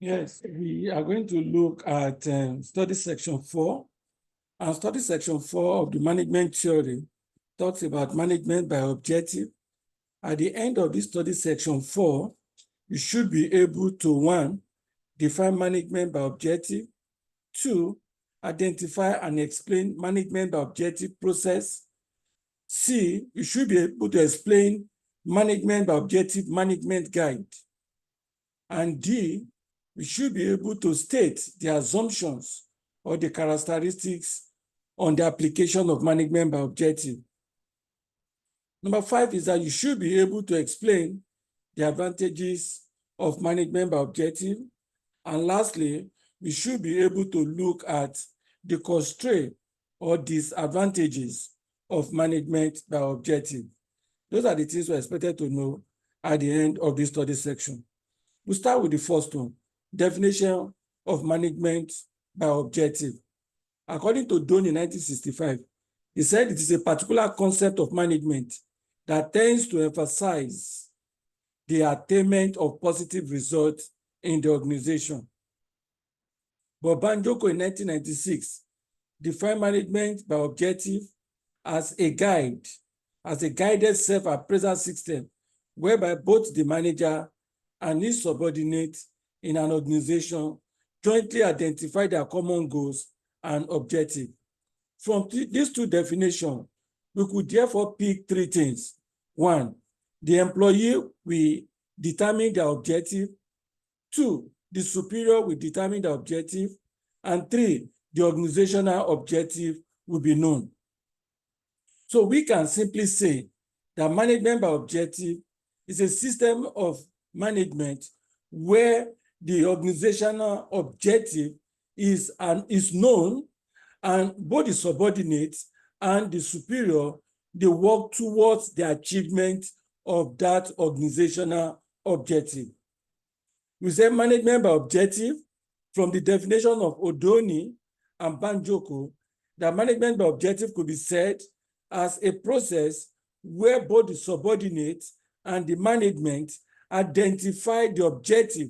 Yes, we are going to look at study section 4. And study section 4 of the management theory talks about management by objective. At the end of this study section 4, you should be able to 1, define management by objective, 2, identify and explain management by objective process. C, you should be able to explain management by objective management guide. And D, we should be able to state the assumptions or the characteristics on the application of management by objective. Number 5 is that you should be able to explain the advantages of management by objective. And lastly, we should be able to look at the constraints or disadvantages of management by objective. Those are the things we're expected to know at the end of this study section. We'll start with the first one, definition of management by objective. According to Doan in 1965, he said it is a particular concept of management that tends to emphasize the attainment of positive results in the organization. But Banjoko in 1996 defined management by objective as a guide, as a guided self-appraisal system whereby both the manager and his subordinates in an organization jointly identify their common goals and objectives. From these two definitions, we could therefore pick 3 things. 1, the employee will determine the objective. 2, the superior will determine the objective. And 3, the organizational objective will be known. So we can simply say that management by objective is a system of management where the organizational objective is known, and both the subordinates and the superior, they work towards the achievement of that organizational objective. We say management by objective from the definition of Odoni and Banjoko, that management by objective could be said as a process where both the subordinates and the management identify the objective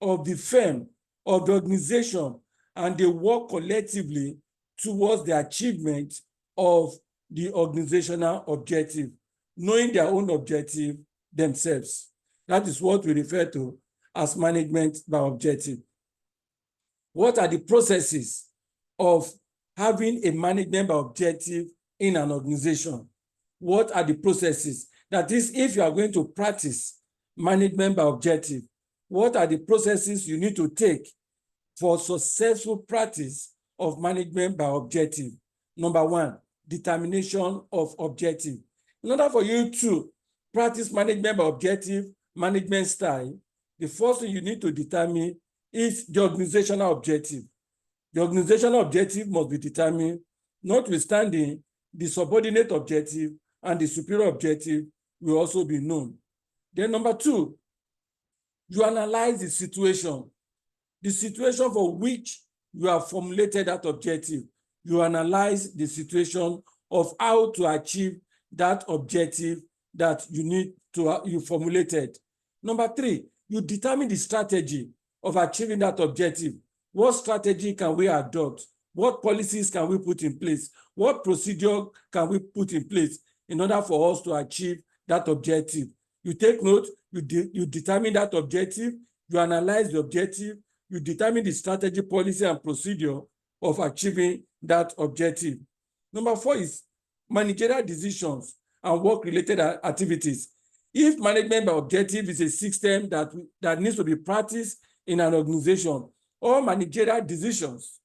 of the firm, of the organization, and they work collectively towards the achievement of the organizational objective, knowing their own objective themselves. That is what we refer to as management by objective. What are the processes of having a management by objective in an organization? What are the processes? That is, if you are going to practice management by objective, what are the processes you need to take for successful practice of management by objective? Number 1, determination of objective. In order for you to practice management by objective management style, the first thing you need to determine is the organizational objective. The organizational objective must be determined, notwithstanding the subordinate objective and the superior objective will also be known. Then number 2, you analyze the situation for which you have formulated that objective. You analyze the situation of how to achieve that objective that you formulated. Number 3, you determine the strategy of achieving that objective. What strategy can we adopt? What policies can we put in place? What procedure can we put in place in order for us to achieve that objective? You take note, you determine that objective, you analyze the objective, you determine the strategy, policy, and procedure of achieving that objective. Number 4 is managerial decisions and work-related activities. If management by objective is a system that needs to be practiced in an organization, all managerial decisions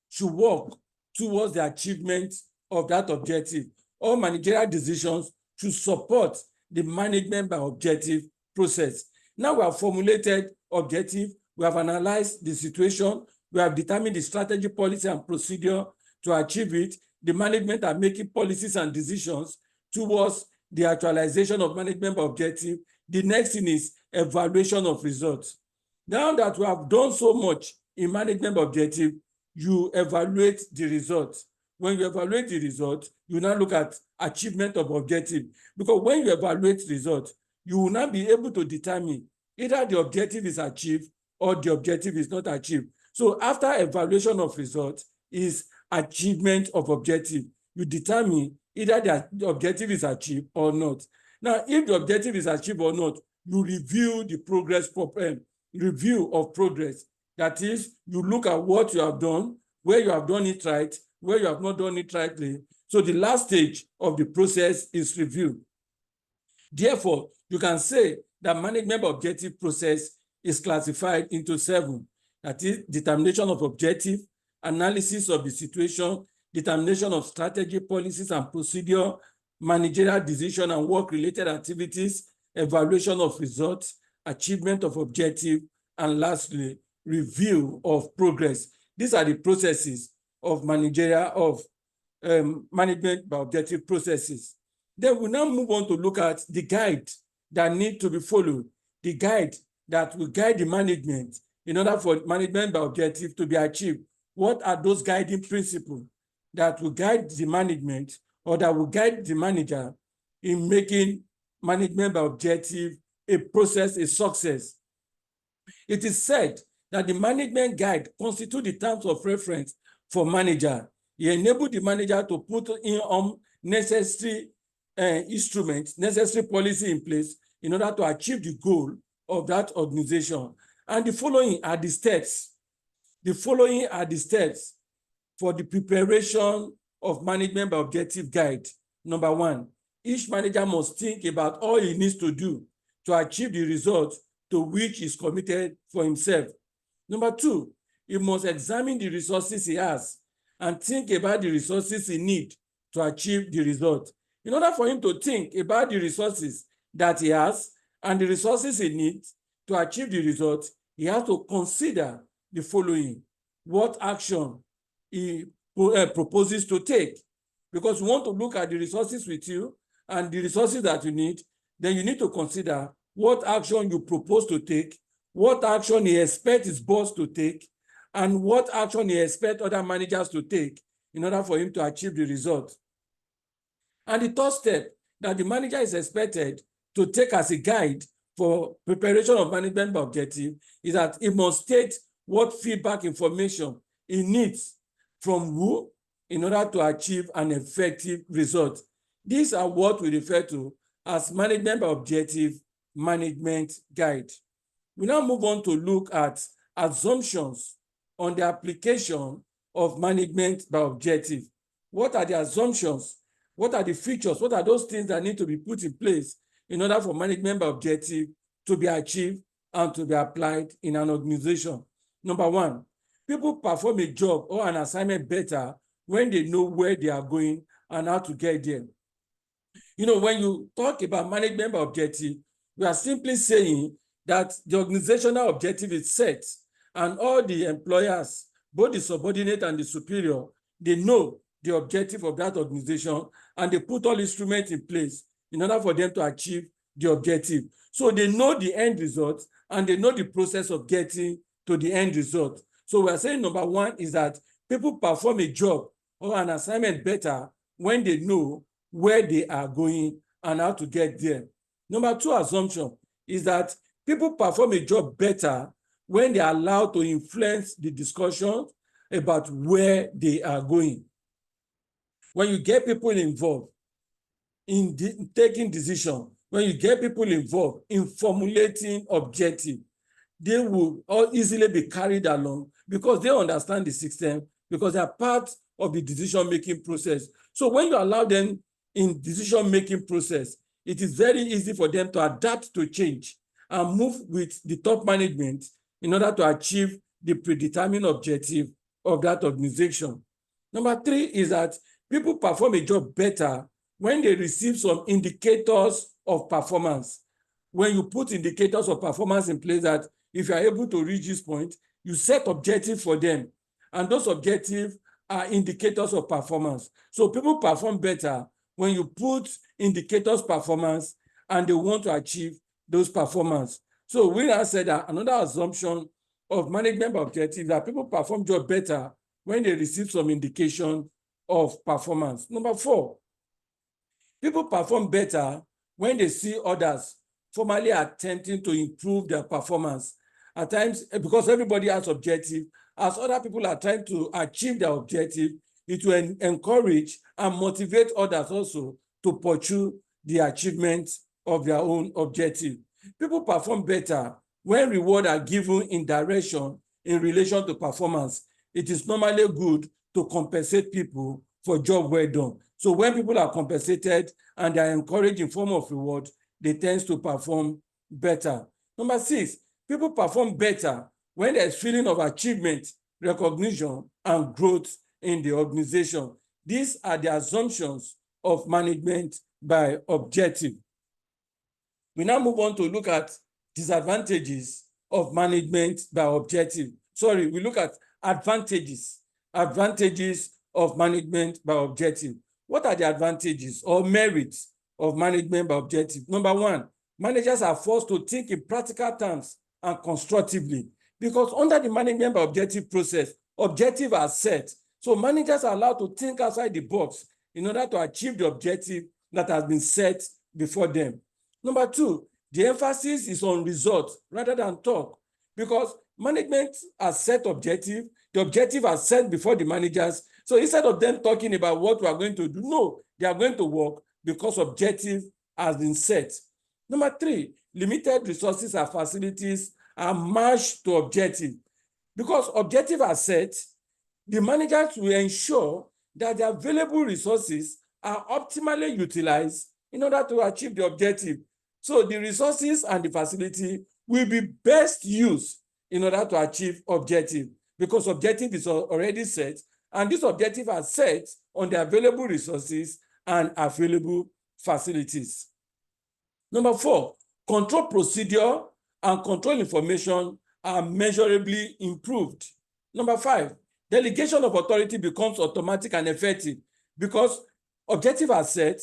should work towards the achievement of that objective. All managerial decisions should support the management by objective process. Now we have formulated objective, we have analyzed the situation, we have determined the strategy, policy, and procedure to achieve it. The management are making policies and decisions towards the actualization of management by objective. The next thing is evaluation of results. Now that we have done so much in management by objective, you evaluate the results. When you evaluate the result, you now look at achievement of objective. Because when you evaluate results, you will now be able to determine either the objective is achieved or the objective is not achieved. So after evaluation of results is achievement of objective. You determine either the objective is achieved or not. Now, if the objective is achieved or not, you review the progress, review of progress. That is, you look at what you have done, where you have done it right, where you have not done it rightly. So the last stage of the process is review. Therefore, you can say that management objective process is classified into 7. That is, determination of objective, analysis of the situation, determination of strategy, policies and procedure, managerial decision and work-related activities, evaluation of results, achievement of objective, and lastly, review of progress. These are the processes of management by objective processes. Then we now move on to look at the guide that need to be followed, the guide that will guide the management in order for management by objective to be achieved. What are those guiding principles that will guide the management or that will guide the manager in making management by objective a process, a success? It is said that the management guide constitutes the terms of reference for manager. It enables the manager to put in necessary instruments, necessary policy in place in order to achieve the goal of that organization. And the following are the steps. The following are the steps for the preparation of management by objective guide. Number 1, each manager must think about all he needs to do to achieve the result to which he is committed for himself. Number 2, he must examine the resources he has and think about the resources he needs to achieve the result. In order for him to think about the resources that he has and the resources he needs to achieve the result, he has to consider the following: what action he proposes to take. Because you want to look at the resources with you and the resources that you need, then you need to consider what action you propose to take, what action he expects his boss to take, and what action he expects other managers to take in order for him to achieve the result. And the third step that the manager is expected to take as a guide for preparation of management by objective is that he must state what feedback information he needs from who in order to achieve an effective result. These are what we refer to as management by objective management guide. We now move on to look at assumptions on the application of management by objective. What are the assumptions? What are the features? What are those things that need to be put in place in order for management by objective to be achieved and to be applied in an organization? Number 1, people perform a job or an assignment better when they know where they are going and how to get there. You know, when you talk about management by objective, we are simply saying that the organizational objective is set and all the employers, both the subordinate and the superior, they know the objective of that organization and they put all instruments in place in order for them to achieve the objective. So they know the end result and they know the process of getting to the end result. So we are saying number 1 is that people perform a job or an assignment better when they know where they are going and how to get there. Number 2 assumption is that people perform a job better when they are allowed to influence the discussion about where they are going. When you get people involved in taking decisions, when you get people involved in formulating objectives, they will all easily be carried along because they understand the system, because they are part of the decision-making process. So when you allow them in decision-making process, it is very easy for them to adapt to change and move with the top management in order to achieve the predetermined objective of that organization. Number 3 is that people perform a job better when they receive some indicators of performance. When you put indicators of performance in place, that if you are able to reach this point, you set objectives for them. And those objectives are indicators of performance. So people perform better when you put indicators performance and they want to achieve those performance. So we now said that another assumption of management objective is that people perform job better when they receive some indication of performance. Number 4, people perform better when they see others formally attempting to improve their performance at times, because everybody has objective, as other people are trying to achieve their objective, it will encourage and motivate others also to pursue the achievement of their own objective. People perform better when rewards are given in direction in relation to performance. It is normally good to compensate people for job well done. So when people are compensated and they are encouraged in form of reward, they tend to perform better. Number 6, people perform better when there's feeling of achievement, recognition, and growth in the organization. These are the assumptions of management by objective. We now move on to look at disadvantages of management by objective. Sorry, we look at advantages of management by objective. What are the advantages or merits of management by objective? Number 1, managers are forced to think in practical terms and constructively, because under the management by objective process, objectives are set. So managers are allowed to think outside the box in order to achieve the objective that has been set before them. Number 2, the emphasis is on results rather than talk, because management has set objective, the objective are set before the managers. So instead of them talking about what we are going to do, no, they are going to work because objective has been set. Number 3, limited resources and facilities are matched to objective. Because objective are set, the managers will ensure that the available resources are optimally utilized in order to achieve the objective. So the resources and the facility will be best used in order to achieve objective, because objective is already set, and this objective are set on the available resources and available facilities. Number 4, control procedure and control information are measurably improved. Number 5, delegation of authority becomes automatic and effective, because objectives are set,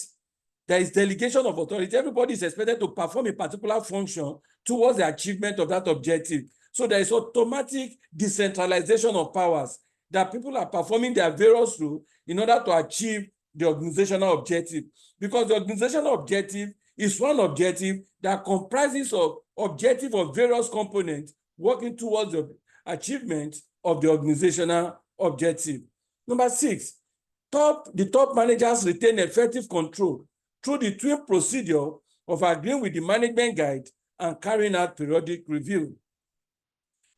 there is delegation of authority. Everybody is expected to perform a particular function towards the achievement of that objective. So there is automatic decentralization of powers, that people are performing their various roles in order to achieve the organizational objective. Because the organizational objective is one objective that comprises of objective of various components working towards the achievement of the organizational objective. Number 6, the top managers retain effective control through the twin procedure of agreeing with the management guide and carrying out periodic review.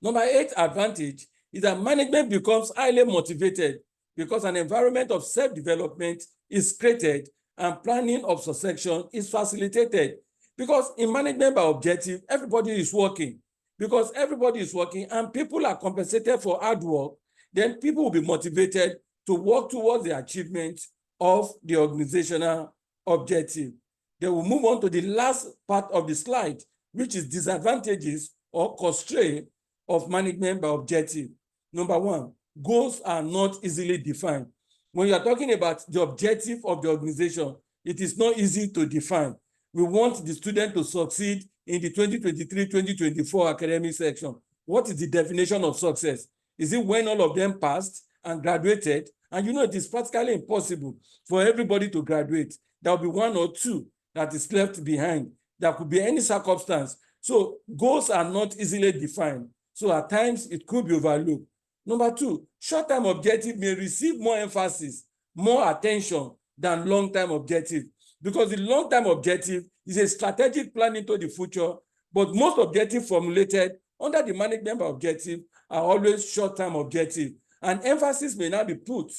Number 8 advantage is that management becomes highly motivated, because an environment of self-development is created and planning of succession is facilitated. Because in management by objective, everybody is working. Because everybody is working and people are compensated for hard work, then people will be motivated to work towards the achievement of the organizational objective. Then we'll move on to the last part of the slide, which is disadvantages or constraints of management by objective. Number 1, goals are not easily defined. When you are talking about the objective of the organization, it is not easy to define. We want the student to succeed in the 2023-2024 academic section. What is the definition of success? Is it when all of them passed and graduated? And you know, it is practically impossible for everybody to graduate. There will be 1 or 2 that is left behind. There could be any circumstance. So goals are not easily defined. So at times it could be overlooked. Number 2, short-term objective may receive more emphasis, more attention than long-term objective, because the long-term objective is a strategic plan into the future, but most objectives formulated under the management objective are always short-term objective, and emphasis may now be put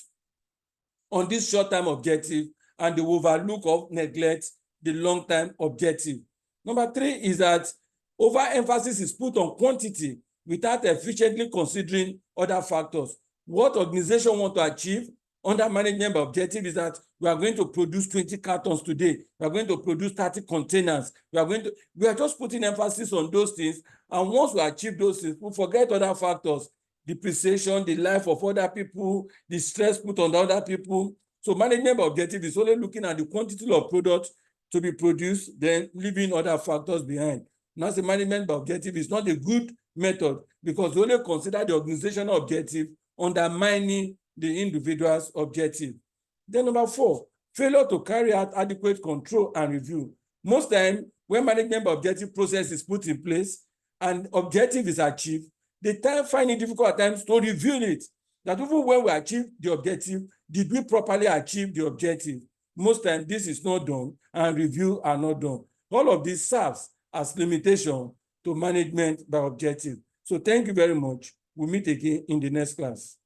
on this short-term objective, and they will overlook or neglect the long-term objective. Number 3 is that overemphasis is put on quantity without efficiently considering other factors. What organization want to achieve under management objective is that we are going to produce 20 cartons today. We are going to produce 30 containers. We are just putting emphasis on those things. And once we achieve those things, we forget other factors, depreciation, the life of other people, the stress put on other people. So management objective is only looking at the quantity of products to be produced, then leaving other factors behind. Now, the management objective is not a good method, because they only consider the organizational objective undermining the individual's objective. Then number 4, failure to carry out adequate control and review. Most time, when management objective process is put in place and objective is achieved, they find it difficult at times to review it. That even when we achieve the objective, did we properly achieve the objective? Most times this is not done and review are not done. All of this serves as limitation to management by objective. So thank you very much. We'll meet again in the next class.